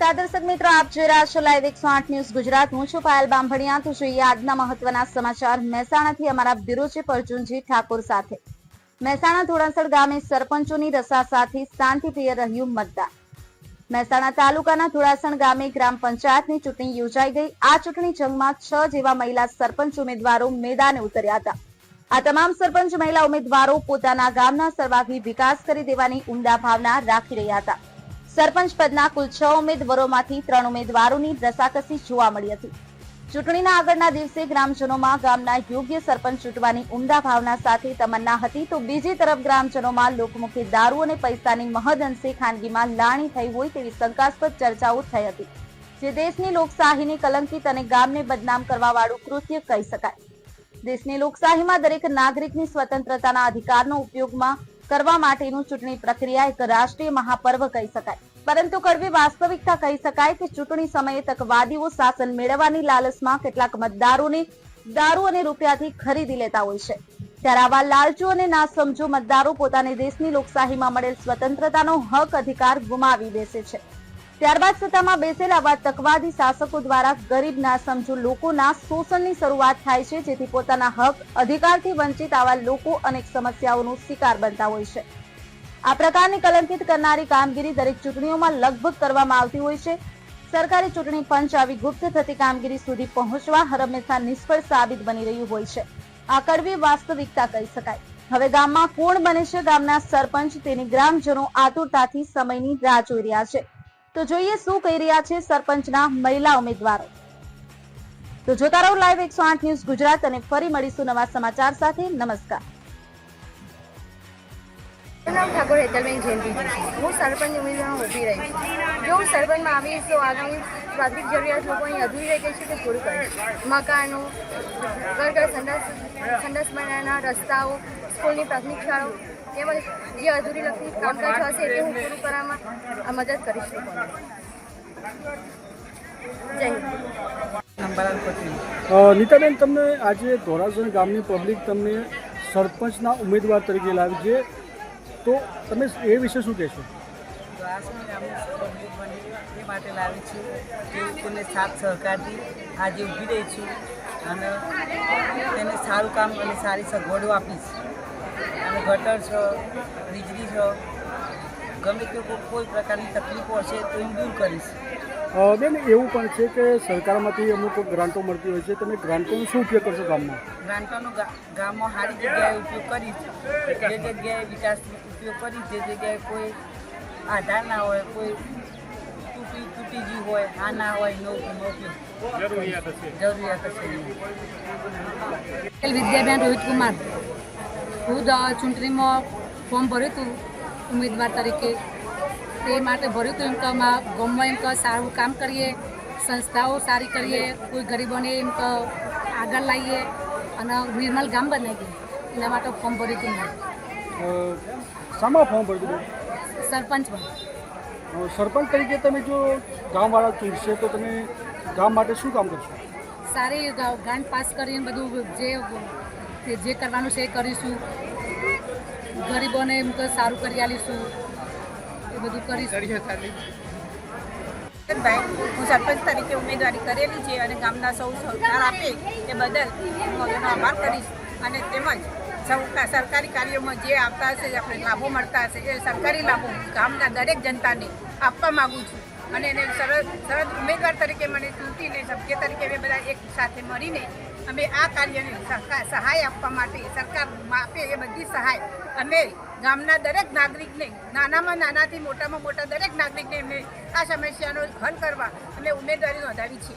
નમસ્કાર દર્શક મિત્રો, આપ જોઈ રહ્યા છો લાઈવ 108 ન્યૂઝ ગુજરાત। હું છું પાયલ બાંભણિયા। તો જોઈએ આજના મહત્વના સમાચાર મહેસાણાથી અમારા બ્યુરો ચીફ અર્જુનજી ઠાકોર સાથે। મહેસાણા ધોળાસણ ગામે સરપંચોની રસાસાથી શાંતિપ્રિય રહ્યું મતદાન। મહેસાણા તાલુકાના ધોળાસણ ગામે ગ્રામ પંચાયતની ચૂંટણી યોજાઈ ગઈ। આ ચૂંટણી જંગમાં 6 જેવા મહિલા સરપંચ ઉમેદવારો મેદાને ઉતર્યા હતા। આ તમામ સરપંચ મહિલા ઉમેદવારો પોતાના ગામના સર્વાંગી વિકાસ કરી દેવાની ઉમદા ભાવના રાખી રહ્યા હતા। સરપંચ પદના કુલ 6 ઉમેદવારોમાંથી 3 ઉમેદવારોની રસાકસી જોવા મળી હતી। ચૂંટણીના આગળના દિવસે ગ્રામજનોમાં ગામના યોગ્ય સરપંચ ચૂંટવાની ઉમદા ભાવના સાથે તમન્ના હતી, તો બીજી તરફ ગ્રામજનોમાં લોકમુખી દારૂ અને પૈસાની મહદઅંશે ખાનગીમાં લાણી થઈ હોય તેવી શંકાસ્પદ ચર્ચાઓ થઈ હતી, જે દેશની લોકશાહીને કલંકિત અને ગામને બદનામ કરવાવાળું કૃત્ય કહી શકાય। દેશની લોકશાહીમાં દરેક નાગરિકની સ્વતંત્રતાના અધિકારનો ઉપયોગમાં કરવા માટેનું ચૂંટણી પ્રક્રિયા એક રાષ્ટ્રીય મહાપર્વ કહી શકાય, પરંતુ કડવી વાસ્તવિકતા કહી શકાય કે ચૂંટણી સમયે તકવાદીઓ શાસન મેળવવાની લાલચમાં કેટલાક મતદારોને દારૂ અને રૂપિયાથી ખરીદી લેતા હોય છે। ત્યારે આવા લાલચુ અને નાસમજો મતદારો પોતાને દેશની લોકશાહીમાં મળેલ સ્વતંત્રતાનો હક અધિકાર ગુમાવી બેસે છે। ત્યારબાદ સત્તામાં બેસેલ આવા તકવાદી શાસકો દ્વારા ગરીબ નાસમજો લોકોના શોષણની શરૂઆત થાય છે, જેથી પોતાના હક અધિકારથી વંચિત આવા લોકો અનેક સમસ્યાઓનો શિકાર બનતા હોય છે। આ પ્રકારની કલંકિત કરનારી કામગીરી દરેક ચૂંટણીઓમાં લગભગ કરવામાં આવતી હોય છે। સરકારી ચૂંટણી પંચ આવી ગુપ્ત થતી કામગીરી સુધી પહોંચવા હંમેશા નિષ્ફળ સાબિત બની રહ્યું હોય છે। આ કડવી વાસ્તવિકતા કહી શકાય। હવે ગામમાં કોણ બને છે ગામના સરપંચ, તેની ગ્રામજનો આતુરતાથી સમયની રાહ જોઈ રહ્યા છે। તો જોઈએ શું કહી રહ્યા છે સરપંચના મહિલા ઉમેદવારો। તો જોતા રહો લાઈવ 108 ન્યૂઝ ગુજરાત અને ફરી મળીશું નવા સમાચાર સાથે। નમસ્કાર। નામ ઠાકોર હેતલબેન જયંતિજી। હું સરપંચ ઉમેદવારમાં ઊભી રહી છું। જો હું સરપંચમાં આવીશ તો આગામી પ્રાથમિક જરૂરિયાત લોકોની અધૂરી રહી ગઈ છે તે પૂરું કરીશ। મકાનો, ઘર સંડાસ બનાવવાના રસ્તાઓ, સ્કૂલની પ્રાથમિક શાળાઓ તેમજ જે અધૂરી લગતી કામકાજ હશે તે હું પૂરું કરવામાં મદદ કરીશ લોકોને। જય હિન્દ। નીતાબેન, તમને આજે ધોળાસણ ગામની પબ્લિક તમને સરપંચના ઉમેદવાર તરીકે લાવી છે, તો તમે એ વિશે શું કહેશો? ધોળાસણ ગામની પબ્લિક બને એ માટે લાવી છું કે તેને સાથ સહકારથી આજે ઊભી રહી છું અને તેને સારું કામ અને સારી સગવડો આપીશ અને ગટર છે, વીજળી છે, ગમે તે કોઈ પ્રકારની તકલીફો હશે તો હું દૂર કરીશ। બેન, એવું પણ છે કે સરકારમાંથી અમુક ગ્રાન્ટો મળતી હોય છે, તમે ગ્રાન્ટોનો શું ઉપયોગ કરશો ગામમાં? ગ્રાન્ટોનો ગામમાં સારી જગ્યાએ ઉપયોગ કરીશ, જે જગ્યાએ વિકાસ ઉપયોગ કરીશ, જે જગ્યાએ કોઈ આધાર ના હોય, કોઈ તૂટી ગયું હોય, આ ના હોય, નો ઉપયોગ જરૂરિયાત હશે। વિદ્યાબેન રોહિત કુમાર, હું ચૂંટણીમાં ફોર્મ ભર્યું હતું ઉમેદવાર તરીકે, તે માટે ભર્યું હતું એમ કે ગામમાં એમ કે સારું કામ કરીએ, સંસ્થાઓ સારી કરીએ, કોઈ ગરીબોને એમ કે આગળ લાવીએ અને નિર્મલ ગામ બનાવીએ, એના માટે ફોર્મ ભર્યું હતું મેં। શામાં ફોર્મ ભર્યું? સરપંચમાં। સરપંચ તરીકે તમે જો ગામવાળા ચૂંટશે તો તમે ગામ માટે શું કામ કરશો? સારી ગ્રાન્ટ પાસ કરીને બધું જે કરવાનું છે એ કરીશું, ગરીબોને એમ કે સારું કરી આલીશું, એ બધું કરીશું। હું સરપંચ તરીકે ઉમેદવારી કરેલી છે અને ગામના સૌ સહકાર આપે એ બદલ હું એનો આભાર કરીશ અને તેમજ સરકારી કાર્યોમાં જે આવતા હશે, આપણે લાભો મળતા હશે, એ સરકારી લાભો ગામના દરેક જનતાને આપવા માગું છું અને એને સરળ ઉમેદવાર તરીકે મને ચૂંટીને સભ્ય તરીકે અમે બધા એક સાથે મળીને અમે આ કાર્યને સહાય આપવા માટે સરકાર આપે એ બધી સહાય અમે ગામના દરેક નાગરિકને, નાનામાં નાનાથી મોટામાં મોટા દરેક નાગરિકને એમને આ સમસ્યાનો હલ કરવા અમે ઉમેદવારી નોંધાવી છે।